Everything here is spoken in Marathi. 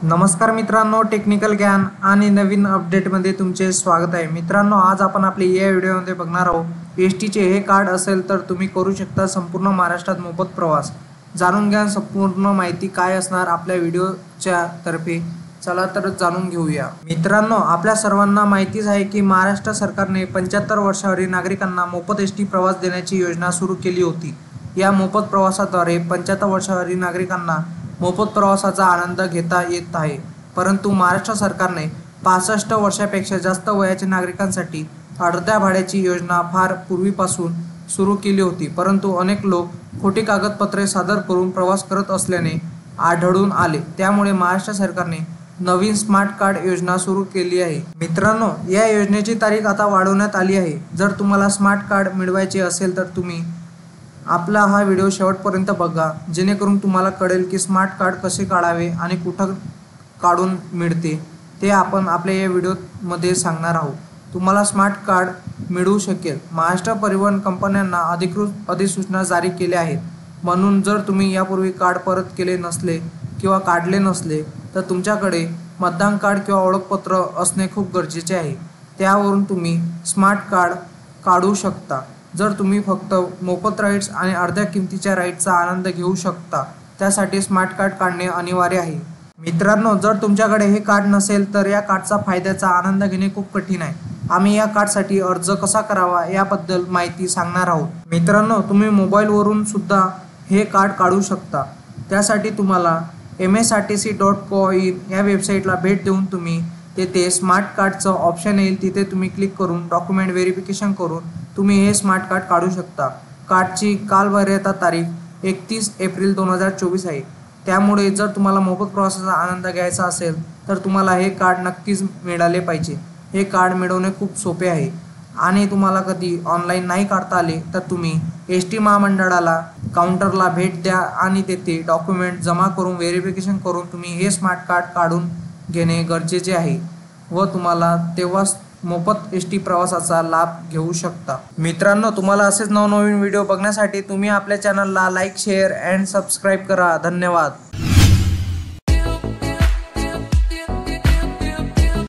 नमस्कार मित्रांनो, टेक्निकल ज्ञान आणि नवीन अपडेटमध्ये तुमचे स्वागत आहे। मित्रांनो, आज आपण आपल्या या व्हिडिओमध्ये बघणार आहोत एसटीचे हे कार्ड असेल तर तुम्ही करू शकता संपूर्ण महाराष्ट्रात मोफत प्रवास। जाणून घ्या संपूर्ण माहिती काय असणार आपल्या व्हिडिओच्या तर्फे। चला तर जाणून घेऊया। मित्रांनो, आपल्या सर्वांना माहितीच आहे की महाराष्ट्र सरकारने 75 वर्षावरील नागरिकांना मोफत एसटी प्रवास देण्याची योजना सुरू केली होती। या मोफत प्रवासाद्वारे 75 वर्षावरील नागरिकांना मोफत प्रवासाचा आनंद घेता येत आहे। परंतु महाराष्ट्र सरकारने 65 वर्षापेक्षा जास्त वयाच्या नागरिकांसाठी अर्ध्या भाड्याची योजना फार पूर्वीपासून सुरू केली होती, परंतु अनेक लोक खोटी कागदपत्रे सादर करून प्रवास करत असल्याने आढळून आले। त्यामुळे महाराष्ट्र सरकारने नवीन स्मार्ट कार्ड योजना सुरू केली आहे। मित्रांनो, या योजनेची तारीख आता वाढवण्यात आली आहे। जर तुम्हाला स्मार्ट कार्ड मिळवायचे असेल तर तुम्ही आपला हा व्हिडिओ शेवटपर्यंत बघा, जेणेकरून तुम्हाला कळेल की स्मार्ट कार्ड कसे काढावे आणि कुठं काढून मिळते ते आपण आपल्या या व्हिडिओमध्ये सांगणार आहोत। तुम्हाला स्मार्ट कार्ड मिळू शकेल। महाराष्ट्र परिवहन कंपन्यांना अधिकृत अधिसूचना जारी केल्या आहेत, म्हणून जर तुम्ही यापूर्वी कार्ड परत केले नसले किंवा काढले नसले तर तुमच्याकडे मतदान कार्ड किंवा ओळखपत्र असणे खूप गरजेचे आहे। त्यावरून तुम्ही स्मार्ट कार्ड काढू शकता। जर तुम्ही फक्त मोफत राईड्स आणि अर्ध्या किमतीच्या राईडचा आनंद घेऊ शकता, त्यासाठी स्मार्ट कार्ड काढणे अनिवार्य आहे। मित्रांनो, जर तुमच्याकडे हे कार्ड नसेल तर या कार्डचा फायद्याचा आनंद घेणे खूप कठीण आहे। आम्ही या कार्डसाठी अर्ज कसा करावा याबद्दल माहिती सांगणार आहोत। मित्रांनो, तुम्ही मोबाईलवरून सुद्धा हे कार्ड काढू शकता। त्यासाठी तुम्हाला msrtc.co.in या वेबसाईटला भेट देऊन तुम्ही तेथे स्मार्ट कार्डचं ऑप्शन येईल, तिथे तुम्ही क्लिक करून डॉक्युमेंट व्हेरिफिकेशन करून तुम्ही हे स्मार्ट कार्ड काढू शकता। कार्डची कालवैधता तारीख 31 एप्रिल 2024 आहे। त्यामुळे जर तुम्हाला मोफत प्रवासाचा आनंद घ्यायचा असेल तर तुम्हाला हे कार्ड नक्कीच मिळाले पाहिजे। हे कार्ड मिळवणे खूप सोपे आहे आणि तुम्हाला कधी ऑनलाईन नाही काढता आले तर तुम्ही एसटी महामंडळाला काउंटरला भेट द्या आणि तेथे डॉक्युमेंट जमा करून व्हेरिफिकेशन करून तुम्ही हे स्मार्ट कार्ड काढून घेणे गरजेचे आहे व तुम्हाला तेव्हाच मोफत एसटी प्रवासाचा लाभ घेऊ शकता। मित्रांनो, तुम्हाला असेच नवनवीन व्हिडिओ बघण्यासाठी तुम्ही आपल्या चॅनलला लाईक, शेअर अँड सबस्क्राईब करा। धन्यवाद।